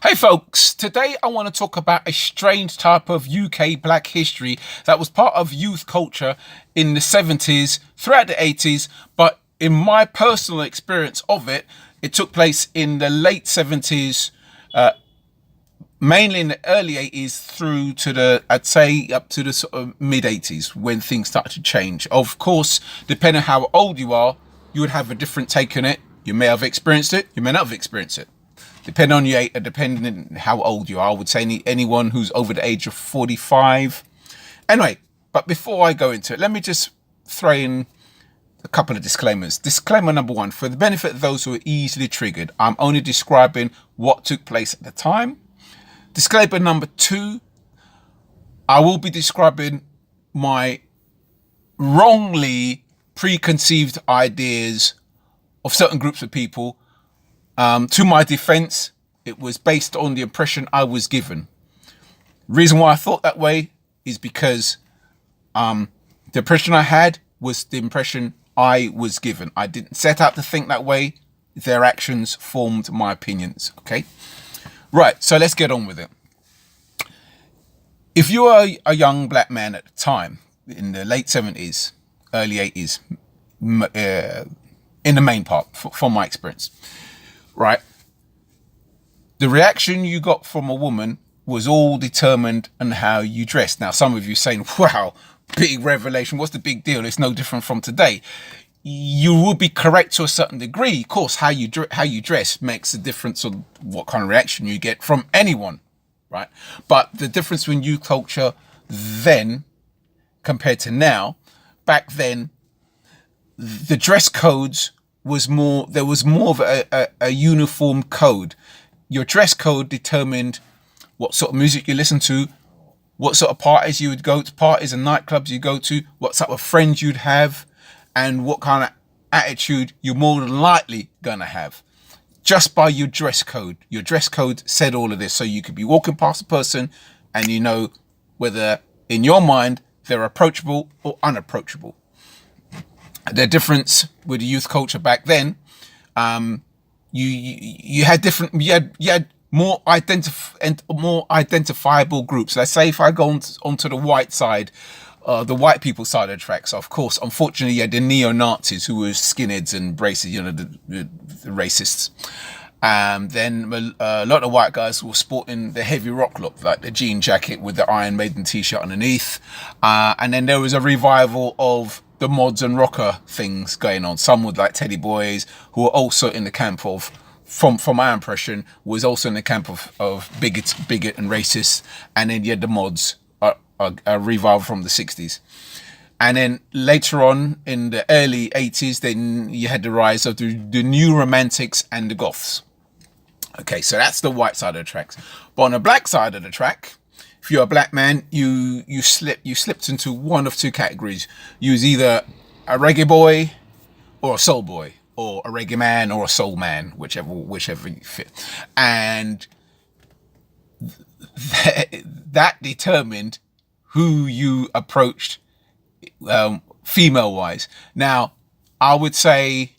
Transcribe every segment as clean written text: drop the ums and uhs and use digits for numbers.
Hey folks, today I want to talk about a strange type of UK black history that was part of youth culture in the 70s, throughout the 80s, but in my personal experience of it, it took place in the late 70s, mainly in the early 80s through to I'd say up to the sort of mid 80s when things started to change. Of course, depending on how old you are, you would have a different take on it. You may have experienced it, you may not have experienced it. Depending on your depending on how old you are, I would say anyone who's over the age of 45. Anyway, but before I go into it, let me just throw in a couple of disclaimers. Disclaimer number one, for the benefit of those who are easily triggered, I'm only describing what took place at the time. Disclaimer number two, I will be describing my wrongly preconceived ideas of certain groups of people. To my defense, it was based on the impression I was given. Reason why I thought that way is because the impression I had was the impression I was given. I didn't set out to think that way. Their actions formed my opinions. Okay? Right, so let's get on with it. If you are a young black man at the time, in the late 70s, early 80s, in the main part, from my experience, right, the reaction you got from a woman was all determined on how you dressed. Now, some of you saying, wow, big revelation, what's the big deal? It's no different from today. You will be correct to a certain degree. Of course, how you dress makes a difference on what kind of reaction you get from anyone, right? But the difference between youth culture then compared to now, back then, the dress codes there was more of a uniform code. Your dress code determined what sort of music you listen to, what sort of parties you would go to, parties and nightclubs you go to, what type of friends you'd have, and what kind of attitude you're more than likely gonna have. Just by your dress code. Your dress code said all of this, so you could be walking past a person and you know whether in your mind they're approachable or unapproachable. The difference with the youth culture back then, you had different, you had more identifiable groups. Let's say if I go onto the white side, the white people side of the tracks, of course, unfortunately, you had the neo-Nazis who were skinheads and braces, the racists. Then a lot of white guys were sporting the heavy rock look, like the jean jacket with the Iron Maiden t-shirt underneath. And then there was a revival of the mods and rocker things going on. Some would like Teddy Boys, who were also in the camp of, from my impression, was also in the camp of bigot and racist. And then you had the mods, a revival from the 60s. And then later on in the early 80s, then you had the rise of the new romantics and the goths. Okay, so that's the white side of the tracks. But on the black side of the track, if you're a black man, you slipped into one of two categories. You was either a reggae boy or a soul boy, or a reggae man or a soul man, whichever you fit. And that determined who you approached female wise. Now, I would say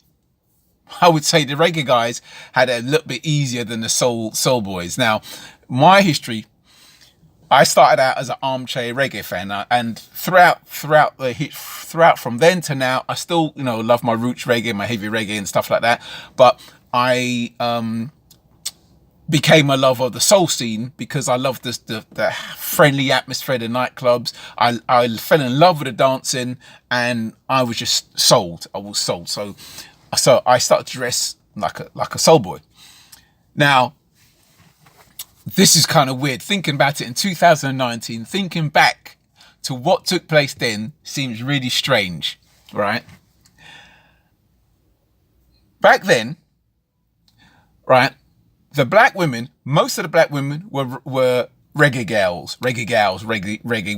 the reggae guys had it a little bit easier than the soul boys. Now, my history, I started out as an armchair reggae fan, and throughout from then to now, I still love my roots reggae, my heavy reggae and stuff like that. But I became a lover of the soul scene because I loved the friendly atmosphere of the nightclubs. I fell in love with the dancing, and I was just sold. I was sold. So I started to dress like a soul boy. Now, this is kind of weird. Thinking about it in 2019, thinking back to what took place then seems really strange, right? Back then, right, the black women, most of the black women were reggae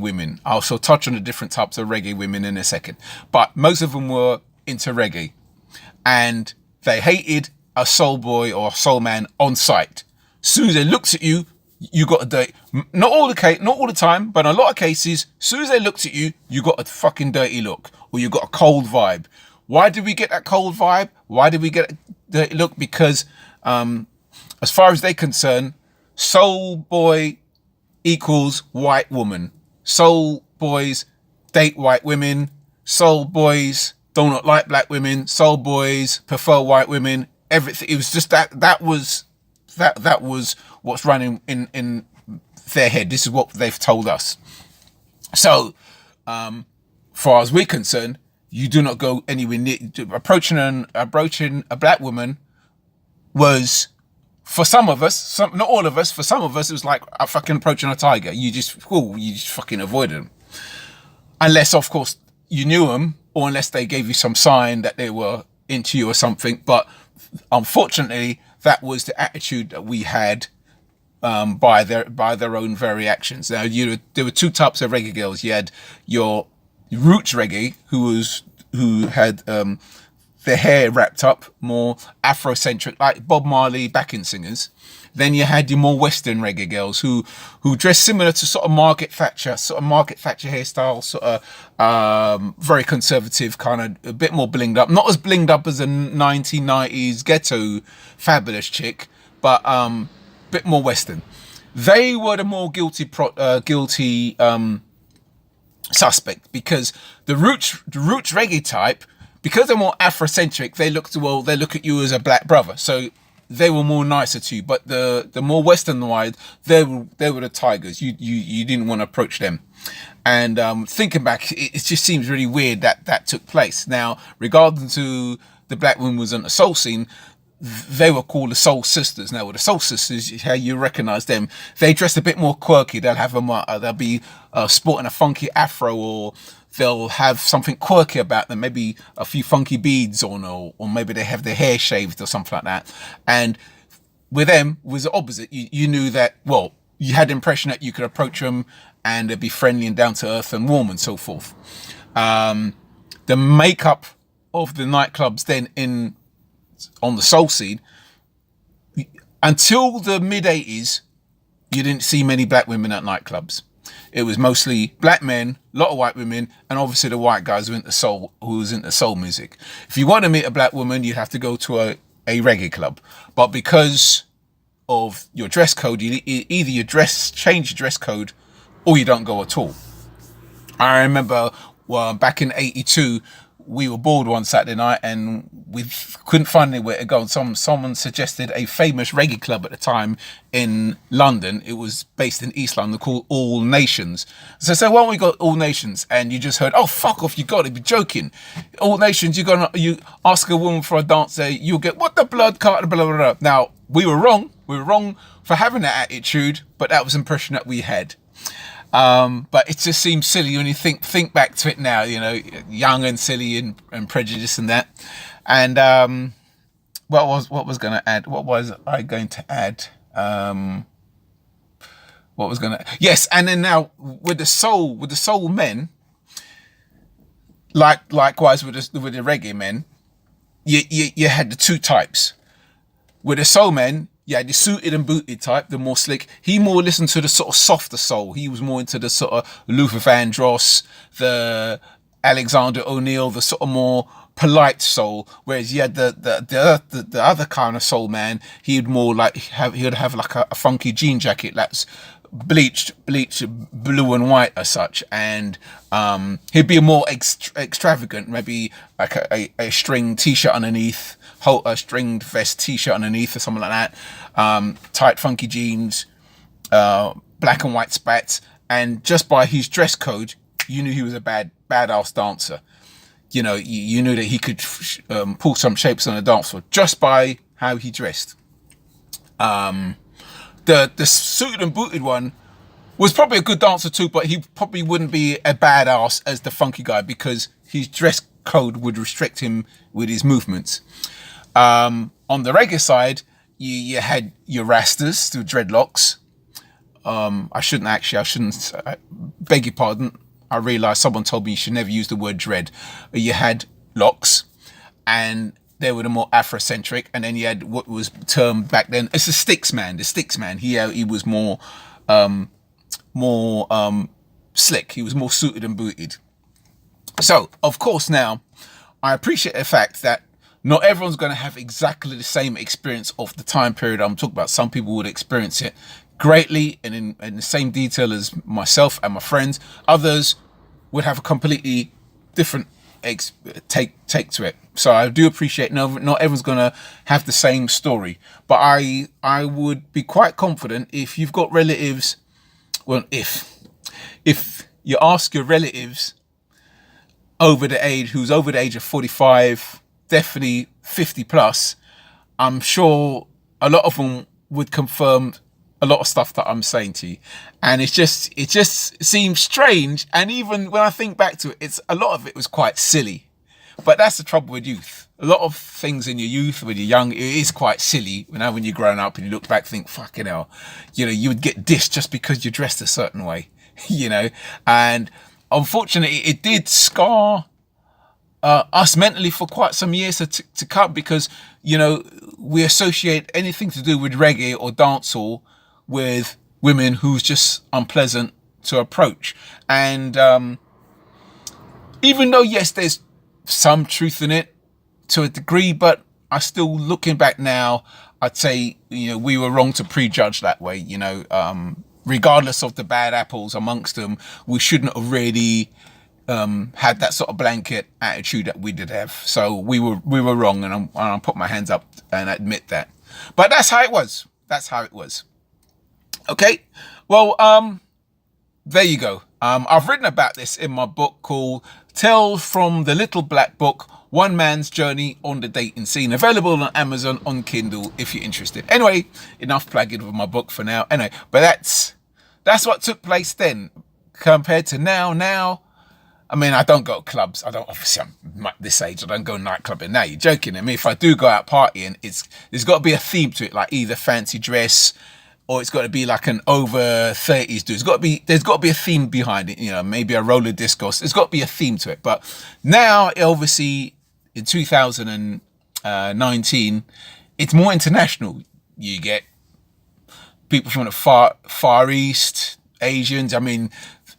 women. I'll also touch on the different types of reggae women in a second. But most of them were into reggae. And they hated a soul boy or a soul man on sight. Soon as they looked at you, you got a dirty. Not all the time, but in a lot of cases, soon as they looked at you, you got a fucking dirty look, or you got a cold vibe. Why did we get that cold vibe? Why did we get a dirty look? Because as far as they're concerned, soul boy equals white woman. Soul boys date white women. Soul boys do not like black women. Soul boys prefer white women. Everything. It was just that was what's running in their head. This is what they've told us. So, far as we're concerned, you do not go anywhere near approaching a black woman was, for some of us, not all of us, for some of us, it was like fucking approaching a tiger. You just fucking avoided them. Unless, of course, you knew them, or unless they gave you some sign that they were into you or something. But unfortunately, that was the attitude that we had by their own very actions. Now, there were two types of reggae girls. You had your roots reggae, who had their hair wrapped up, more Afrocentric, like Bob Marley backing singers. Then you had your more Western reggae girls who dressed similar to sort of Margaret Thatcher hairstyle, sort of very conservative, kind of a bit more blinged up. Not as blinged up as a 1990s ghetto fabulous chick, but bit more Western. They were the more guilty suspect, because the roots reggae type, because they're more Afrocentric, they look at you as a black brother, so they were more nicer to you. But the more Western wide, they were the tigers. You didn't want to approach them. And thinking back, it just seems really weird that took place. Now, regarding to the black women was on the soul scene, they were called the Soul Sisters. Now, with the Soul Sisters, how you recognize them, they dress a bit more quirky. They'll have them, they'll be sporting a funky afro, or they'll have something quirky about them, maybe a few funky beads on, or maybe they have their hair shaved or something like that. And with them, it was the opposite. You knew that, well, you had the impression that you could approach them and they'd be friendly and down to earth and warm and so forth. The makeup of the nightclubs then on the soul scene, until the mid-80s, you didn't see many black women at nightclubs. It was mostly black men, a lot of white women, and obviously the white guys who was into soul music. If you want to meet a black woman, you'd have to go to a reggae club. But because of your dress code, either change your dress code, or you don't go at all. I remember back in '82, we were bored one Saturday night and we couldn't find anywhere to go. And someone suggested a famous reggae club at the time in London. It was based in East London, called All Nations. So I said, why don't we go All Nations? And you just heard, oh, fuck off, you got to be joking. All Nations, you ask a woman for a dance there, you'll get, what the blood clot, blah, blah, blah. Now, we were wrong. We were wrong for having that attitude, but that was the impression that we had. But it just seems silly when you think back to it now, young and silly and prejudiced and that. And what was I going to add? Yes, and then now with the soul men, likewise with the reggae men, you had the two types. With the soul men, yeah, the suited and booted type, the more slick. He more listened to the sort of softer soul. He was more into the sort of Luther Vandross, the Alexander O'Neill, the sort of more polite soul. Whereas you had the other kind of soul man. He'd more like he'd have like a funky jean jacket that's bleached blue and white as such, and he'd be more extravagant, maybe like a string t-shirt underneath, a stringed vest t-shirt underneath or something like that, tight funky jeans, black and white spats, and just by his dress code you knew he was a badass dancer. You knew that he could pull some shapes on the dance floor just by how he dressed. The suited and booted one was probably a good dancer too, but he probably wouldn't be a badass as the funky guy because his dress code would restrict him with his movements. On the reggae side, you had your rastas, the dreadlocks. I shouldn't beg your pardon. I realised someone told me you should never use the word dread. You had locks, and they were the more Afrocentric, and then you had what was termed back then as the sticks man. The sticks man. He was more slick. He was more suited and booted. So, of course, now I appreciate the fact that not everyone's going to have exactly the same experience of the time period I'm talking about. Some people would experience it greatly and in the same detail as myself and my friends. Others would have a completely different take to it. So I do appreciate not everyone's gonna have the same story, but I would be quite confident if you've got relatives. Well, if you ask your relatives who's over the age of 45, definitely 50 plus, I'm sure a lot of them would confirm a lot of stuff that I'm saying to you. And it just seems strange. And even when I think back to it, a lot of it was quite silly. But that's the trouble with youth. A lot of things in your youth, when you're young, it is quite silly. When you're growing up and you look back, think, fucking hell, you would get dissed just because you're dressed a certain way, And unfortunately, it did scar us mentally for quite some years to come, because, we associate anything to do with reggae or dancehall with women who's just unpleasant to approach. And even though, yes, there's some truth in it to a degree, but I still, looking back now, I'd say, we were wrong to prejudge that way. Regardless of the bad apples amongst them, we shouldn't have really had that sort of blanket attitude that we did have. So we were wrong, and I'll put my hands up and admit that. But that's how it was. Okay, well, there you go. I've written about this in my book called Tales from the Little Black Book, One Man's Journey on the Dating Scene, available on Amazon on Kindle if you're interested. Anyway, enough plugging with my book for now. Anyway, but that's what took place then compared to now. Now, I mean, I don't go to clubs. Obviously, I'm this age, I don't go nightclubbing now. You're joking. I mean, if I do go out partying, there's got to be a theme to it, like either fancy dress, or it's got to be like an over 30s dude. There's got to be a theme behind it, maybe a roller disco. There's got to be a theme to it. But now, obviously, in 2019, it's more international. You get people from the far East, Asians. I mean,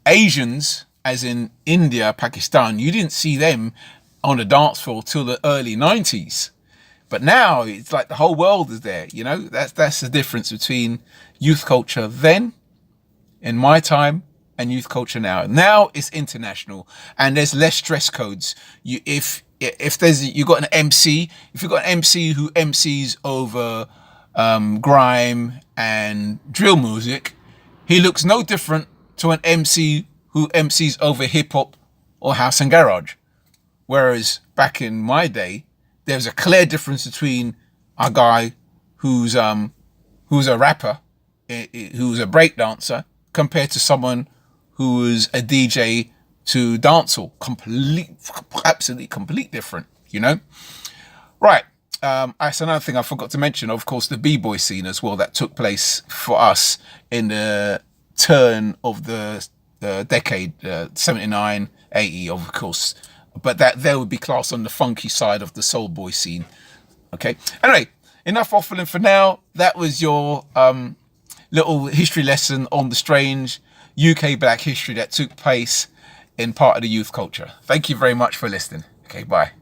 Asians, as in India, Pakistan, you didn't see them on the dance floor till the early 90s. But now it's like the whole world is there, That's the difference between youth culture then, in my time, and youth culture now. Now it's international, and there's less dress codes. If you've got an MC, if you've got an MC who MCs over grime and drill music, he looks no different to an MC who MCs over hip hop or house and garage. Whereas back in my day, there's a clear difference between a guy who's a rapper, who's a breakdancer, compared to someone who is a DJ to dancehall. Absolutely complete different, Right. That's another thing I forgot to mention. Of course, the B-boy scene as well that took place for us in the turn of the decade, 79, 80, of course. But that there would be classed on the funky side of the soul boy scene. Okay. Anyway, enough waffling for now. That was your little history lesson on the strange UK black history that took place in part of the youth culture. Thank you very much for listening. Okay, bye.